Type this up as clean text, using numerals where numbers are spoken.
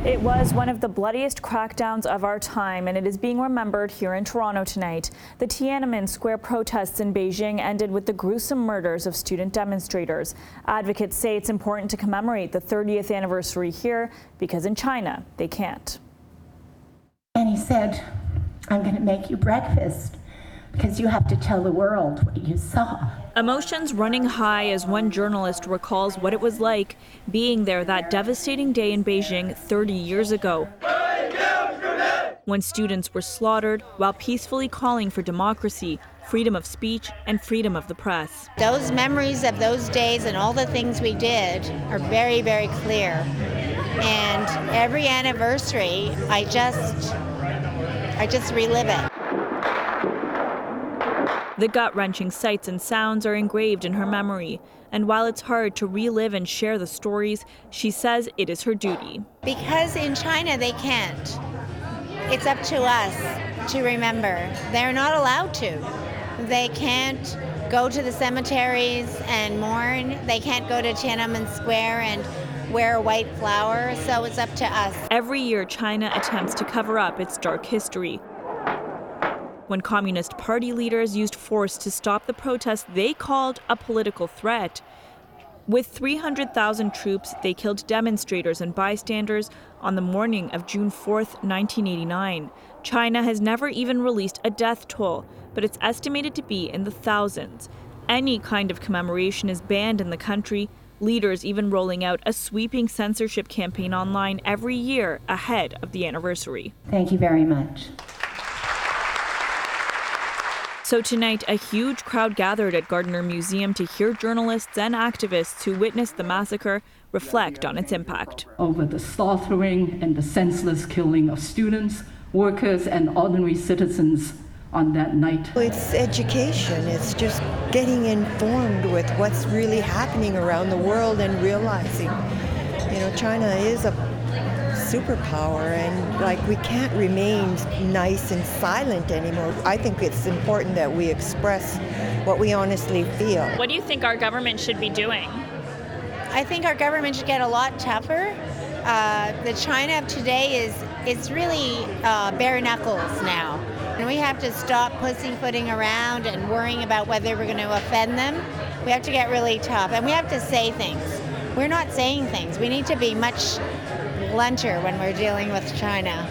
It was one of the bloodiest crackdowns of our time, and it is being remembered here in Toronto tonight. The Tiananmen Square protests in Beijing ended with the gruesome murders of student demonstrators. Advocates say it's important to commemorate the 30th anniversary here because in China, they can't. And he said, "I'm going to make you breakfast because you have to tell the world what you saw." Emotions running high as one journalist recalls what it was like being there that devastating day in Beijing 30 years ago, when students were slaughtered while peacefully calling for democracy, freedom of speech, and freedom of the press. Those memories of those days and all the things we did are very, very clear. And every anniversary, I just relive it. The gut-wrenching sights and sounds are engraved in her memory, and while it's hard to relive and share the stories, she says it is her duty. Because in China they can't. It's up to us to remember. They're not allowed to. They can't go to the cemeteries and mourn. They can't go to Tiananmen Square and wear a white flower, so it's up to us. Every year, China attempts to cover up its dark history. When Communist Party leaders used force to stop the protests they called a political threat. With 300,000 troops, they killed demonstrators and bystanders on the morning of June 4th, 1989. China has never even released a death toll, but it's estimated to be in the thousands. Any kind of commemoration is banned in the country, leaders even rolling out a sweeping censorship campaign online every year ahead of the anniversary. Thank you very much. So tonight, a huge crowd gathered at Gardner Museum to hear journalists and activists who witnessed the massacre reflect on its impact. Over the slaughtering and the senseless killing of students, workers, and ordinary citizens on that night. It's education. It's just getting informed with what's really happening around the world and realizing, China is a superpower, and we can't remain nice and silent anymore. I think it's important that we express what we honestly feel. What do you think our government should be doing? I think our government should get a lot tougher. The China of today is really bare knuckles now. And we have to stop pussyfooting around and worrying about whether we're going to offend them. We have to get really tough, and we have to say things. We're not saying things. We need to be much blunter when we're dealing with China.